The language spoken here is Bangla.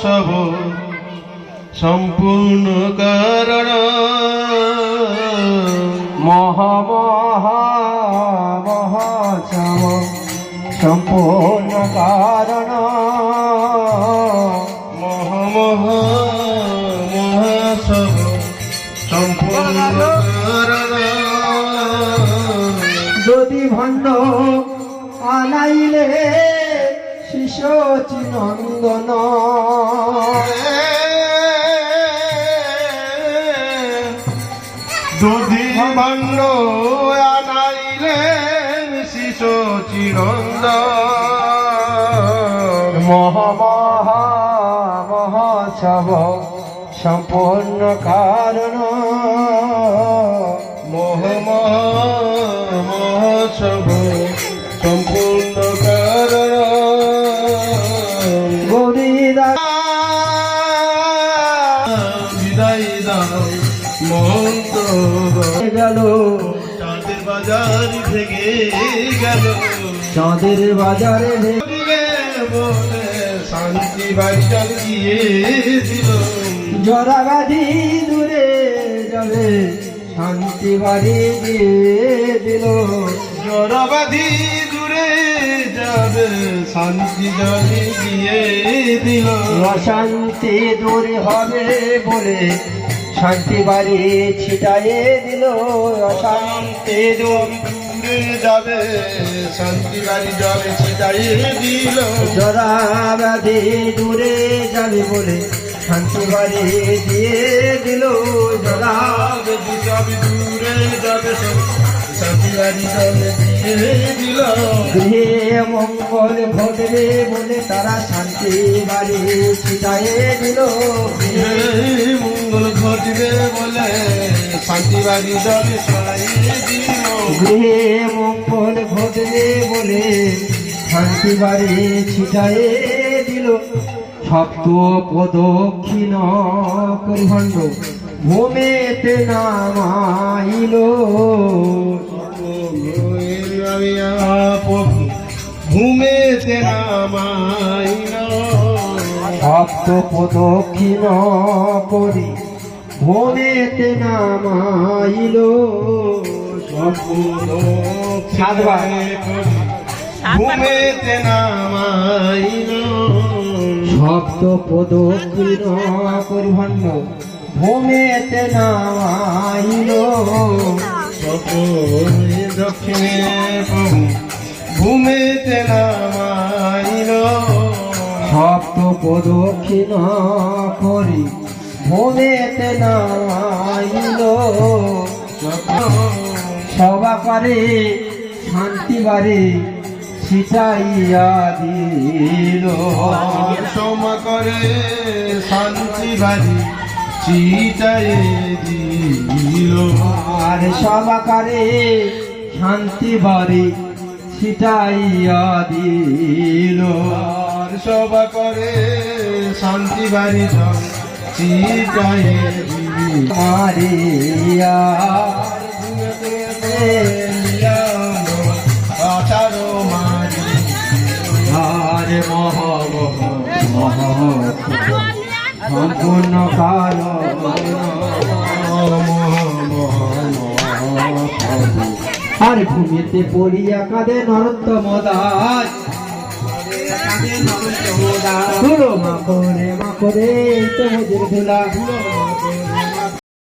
সব সম্পূর্ণ কারণ মহামহামহোৎসব সম্পূর্ণ কারণ মহামহোৎসব সম্পূর্ণ কারণ যদি ভণ্ড আনাইলে শিশোচি নন্দন যদি ভণ্ড আনাইলেন শিশু চিরন্দন মহামহামহোৎসব সম্পূর্ণ কারণ মহামহোৎসব সম্পূর্ণ কারণ গৌরীদা বিদায় দাও মহন্ত গেল চাঁদের বাজার থেকে গেল চাঁদের বাজারে বলে শান্তি বাড়িটাল গিয়ে দিল জরাগাধি দূরে যাবে শান্তি বাড়ি দিয়ে দিল জরাবাধি দূরে যাবে শান্তি জলে গিয়ে দিল অশান্তি দূর হবে বলে শান্তি বাড়ি ছিটাইয়ে দিল অশান্তি দূর দূরে যাবে শান্তি বাড়ি জলে ছিটাইয়ে দিল জরাবাধি দূরে যাবে বলে শান্তি বাড়ি দিয়ে দিল জরাবাধি যাবে দূরে যাবে শান্তি বাড়ি জলে দিয়ে দিল গৃহে মঙ্গল ঘটবে বলে তারা শান্তি বাড়ি ছিটাইয়ে দিল মঙ্গল ঘটবে বলে শান্তি বাড়ি জলে ছড়াইয়ে দিল গৃহে মঙ্গল ঘটবে বলে শান্তি বাড়ি ছিটাইয়ে দিল সপ্ত প্রদক্ষিণ করিভণ্ড ভূমেতে নামাইল ঘুমেতে নামাইল সপ্ত প্রদক্ষিণ করি ভূমেতে নামাইল সাতবার ঘুমেতে নামাইল সপ্ত প্রদক্ষিণ করি ভণ্ড ভূমেতে নামাইল দক্ষিণে প্রভু ঘুমেতে নামাইল সপ্ত প্রদক্ষিণ করি ভূমেতে নামাইল সবা করে শান্তি বাড়ি ছিটাইয়া দিল সমা করে শান্তি বাড়ি চিটাইয়ে দিল আর সবা করে শান্তি বাড়ি ছিটাইয়া দিল আর সবা করে শান্তি বাড়ি চিটাইয়ে দিল মারিয়া আচারো মারি আর সম্পূর্ণ কাল আর ভূমিতে পড়িয়া কাঁদে নরোত্তম দাস মা করে তো মজুর ধুলা